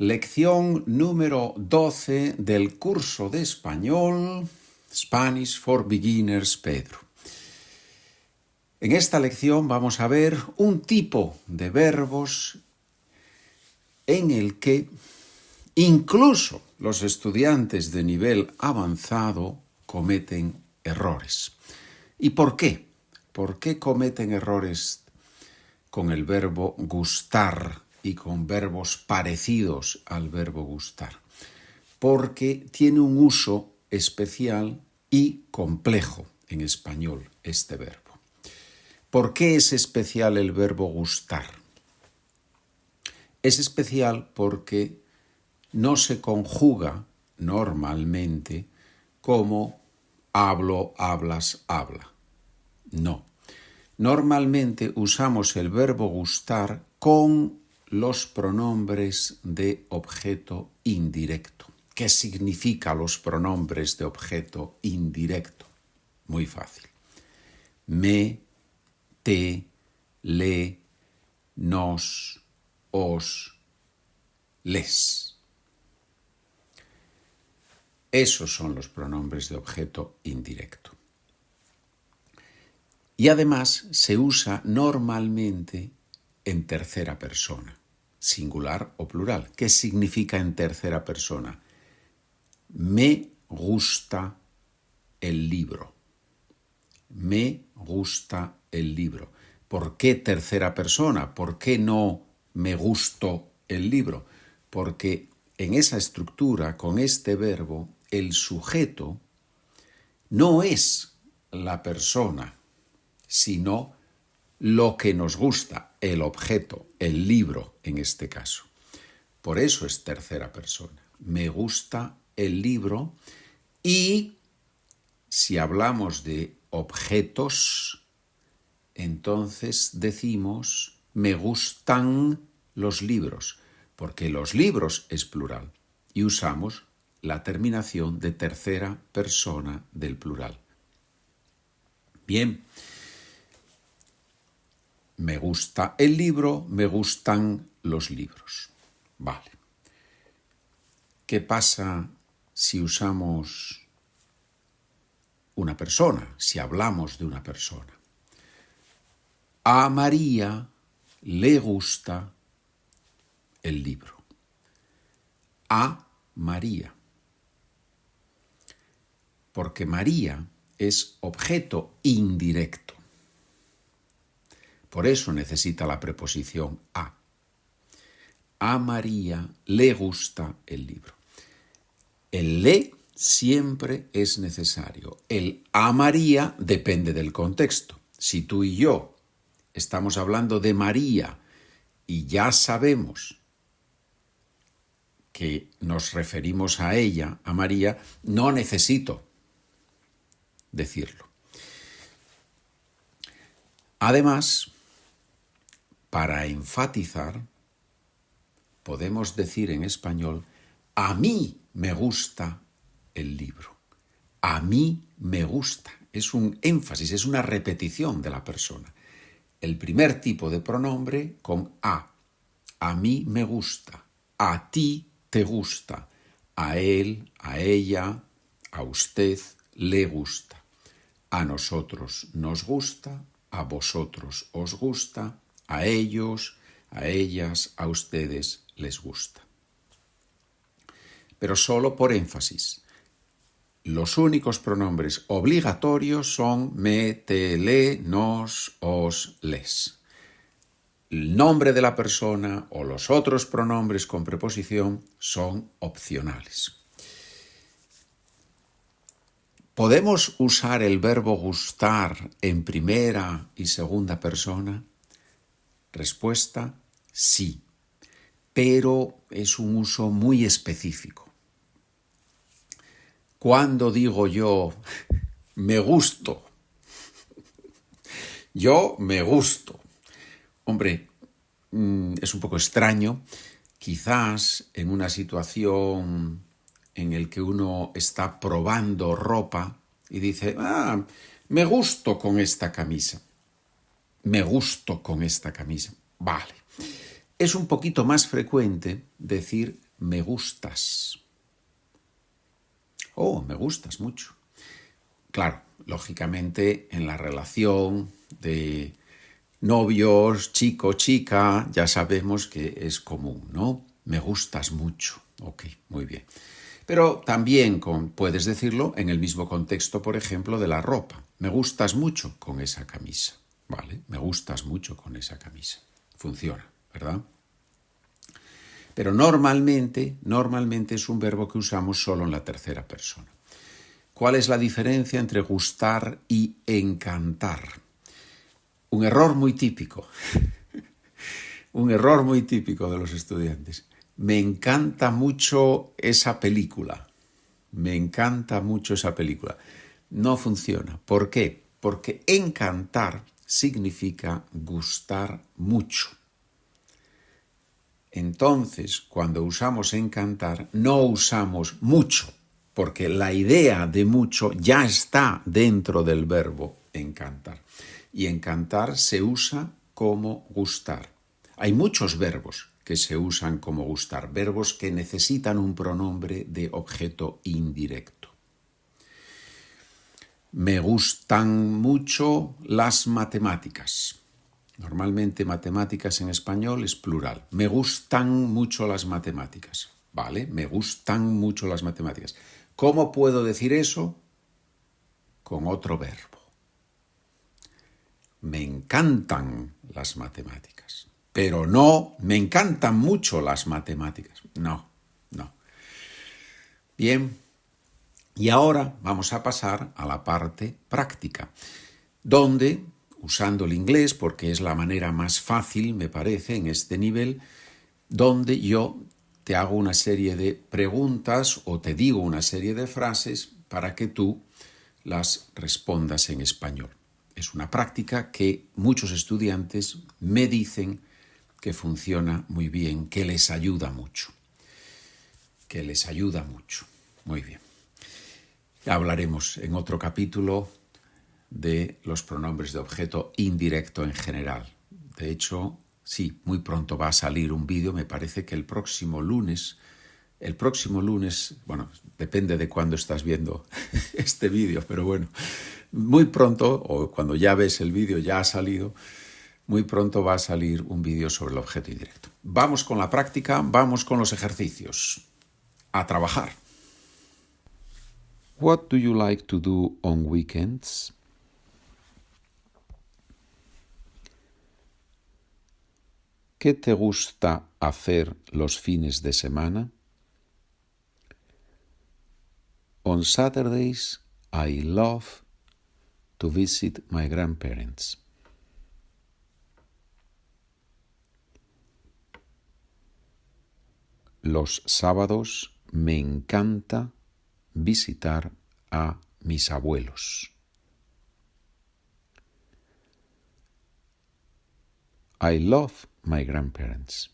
Lección número 12 del curso de español Spanish for Beginners Pedro. En esta lección vamos a ver un tipo de verbos en el que incluso los estudiantes de nivel avanzado cometen errores. ¿Y por qué? ¿Por qué cometen errores con el verbo gustar y con verbos parecidos al verbo gustar? Porque tiene un uso especial y complejo en español este verbo. ¿Por qué es especial el verbo gustar? Es especial porque no se conjuga normalmente como hablo, hablas, habla. No. Normalmente usamos el verbo gustar con los pronombres de objeto indirecto. ¿Qué significa los pronombres de objeto indirecto? Muy fácil. Me, te, le, nos, os, les. Esos son los pronombres de objeto indirecto. Y además se usa normalmente en tercera persona, singular o plural. ¿Qué significa en tercera persona? Me gusta el libro. Me gusta el libro. ¿Por qué tercera persona? ¿Por qué no me gustó el libro? Porque en esa estructura, con este verbo, el sujeto no es la persona, sino lo que nos gusta, el objeto, el libro en este caso. Por eso es tercera persona. Me gusta el libro y si hablamos de objetos, entonces decimos me gustan los libros, porque los libros es plural y usamos la terminación de tercera persona del plural. Bien. Me gusta el libro, me gustan los libros. Vale. ¿Qué pasa si usamos una persona, si hablamos de una persona? A María le gusta el libro. A María. Porque María es objeto indirecto. Por eso necesita la preposición a. A María le gusta el libro. El le siempre es necesario. El a María depende del contexto. Si tú y yo estamos hablando de María y ya sabemos que nos referimos a ella, a María, no necesito decirlo. Además, para enfatizar, podemos decir en español, a mí me gusta el libro. A mí me gusta. Es un énfasis, es una repetición de la persona. El primer tipo de pronombre con a. A mí me gusta. A ti te gusta. A él, a ella, a usted le gusta. A nosotros nos gusta. A vosotros os gusta. A ellos, a ellas, a ustedes les gusta. Pero solo por énfasis. Los únicos pronombres obligatorios son me, te, le, nos, os, les. El nombre de la persona o los otros pronombres con preposición son opcionales. ¿Podemos usar el verbo gustar en primera y segunda persona? Respuesta, sí, pero es un uso muy específico. Cuando digo yo me gusto, yo me gusto. Hombre, es un poco extraño, quizás en una situación en la que uno está probando ropa y dice, me gusto con esta camisa. Me gusto con esta camisa. Vale. Es un poquito más frecuente decir me gustas. Oh, me gustas mucho. Claro, lógicamente en la relación de novios, chico, chica, ya sabemos que es común, ¿no? Me gustas mucho. Ok, muy bien. Pero también puedes decirlo en el mismo contexto, por ejemplo, de la ropa. Me gustas mucho con esa camisa. Vale, me gustas mucho con esa camisa. Funciona, ¿verdad? Pero normalmente es un verbo que usamos solo en la tercera persona. ¿Cuál es la diferencia entre gustar y encantar? Un error muy típico. Un error muy típico de los estudiantes. Me encanta mucho esa película. Me encanta mucho esa película. No funciona. ¿Por qué? Porque encantar significa gustar mucho. Entonces, cuando usamos encantar, no usamos mucho, porque la idea de mucho ya está dentro del verbo encantar. Y encantar se usa como gustar. Hay muchos verbos que se usan como gustar, verbos que necesitan un pronombre de objeto indirecto. Me gustan mucho las matemáticas. Normalmente matemáticas en español es plural. Me gustan mucho las matemáticas. ¿Vale? Me gustan mucho las matemáticas. ¿Cómo puedo decir eso? Con otro verbo. Me encantan las matemáticas. Pero no, me encantan mucho las matemáticas. No. Bien. Y ahora vamos a pasar a la parte práctica, donde, usando el inglés, porque es la manera más fácil, me parece, en este nivel, donde yo te hago una serie de preguntas o te digo una serie de frases para que tú las respondas en español. Es una práctica que muchos estudiantes me dicen que funciona muy bien, que les ayuda mucho. Muy bien. Ya hablaremos en otro capítulo de los pronombres de objeto indirecto en general. De hecho, sí, muy pronto va a salir un vídeo, me parece que el próximo lunes, bueno, depende de cuándo estás viendo este vídeo, pero bueno, muy pronto, o cuando ya ves el vídeo ya ha salido, muy pronto va a salir un vídeo sobre el objeto indirecto. Vamos con la práctica, vamos con los ejercicios. A trabajar. What do you like to do on weekends? ¿Qué te gusta hacer los fines de semana? On Saturdays, I love to visit my grandparents. Los sábados me encanta visitar a mis abuelos. I love my grandparents.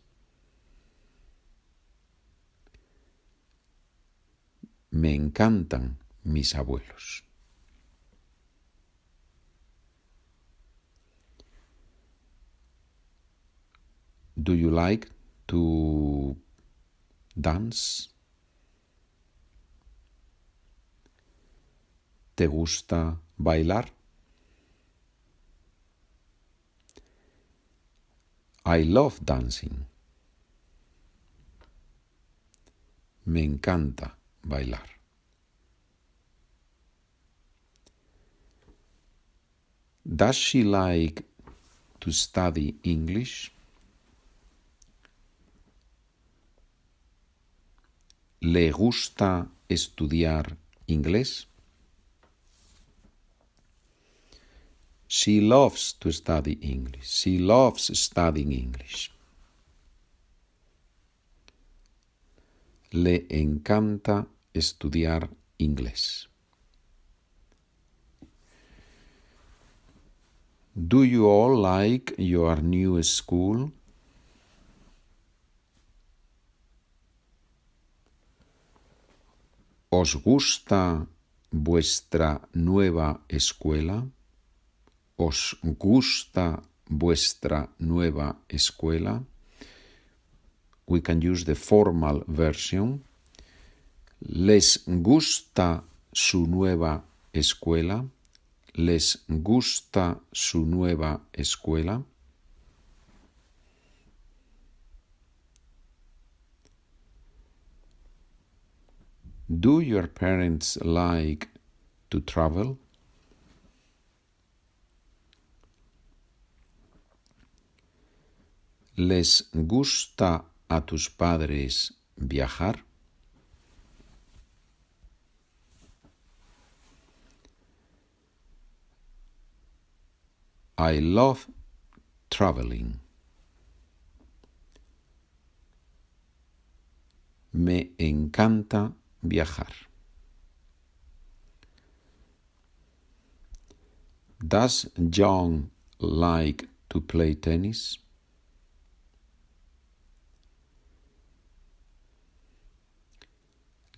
Me encantan mis abuelos. Do you like to dance? ¿Te gusta bailar? I love dancing. Me encanta bailar. Does she like to study English? ¿Le gusta estudiar inglés? She loves to study English. She loves studying English. Le encanta estudiar inglés. Do you all like your new school? ¿Os gusta vuestra nueva escuela? ¿Os gusta vuestra nueva escuela? we can use the formal version. Les gusta su nueva escuela. Les gusta su nueva escuela. Do your parents like to travel? ¿Les gusta a tus padres viajar? I love traveling. Me encanta viajar. Does John like to play tennis?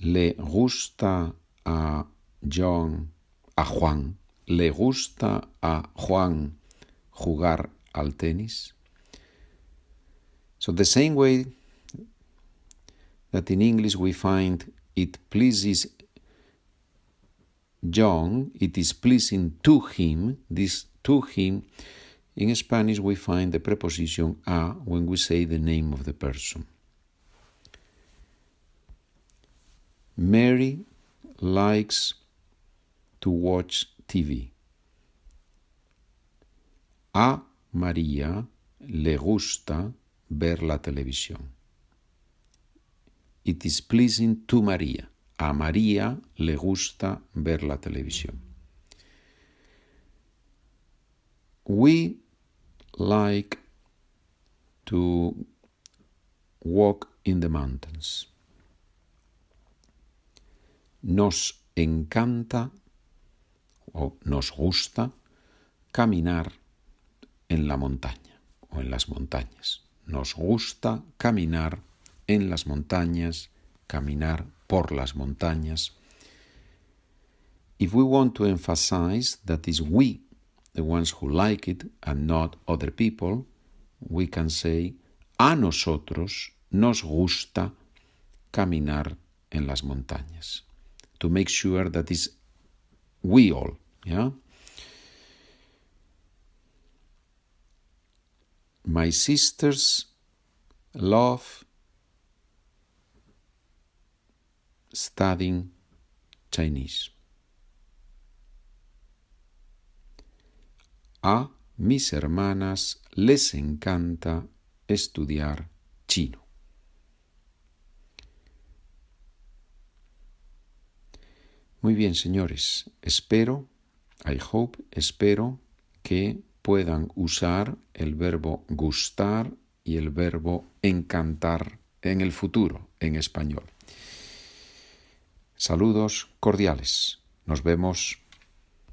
¿Le gusta a Juan? ¿Le gusta a Juan jugar al tenis? So the same way that in English we find it pleases John, it is pleasing to him, this to him, in Spanish we find the preposition a when we say the name of the person. Mary likes to watch TV. A María le gusta ver la televisión. It is pleasing to María. A María le gusta ver la televisión. We like to walk in the mountains. Nos encanta o nos gusta caminar en la montaña o en las montañas. Nos gusta caminar en las montañas, caminar por las montañas. If we want to emphasize that is we, the ones who like it and not other people, we can say, a nosotros nos gusta caminar en las montañas. To make sure that is we all, yeah? My sisters love studying Chinese. A mis hermanas les encanta estudiar chino. Muy bien, señores, espero que puedan usar el verbo gustar y el verbo encantar en el futuro, en español. Saludos cordiales. Nos vemos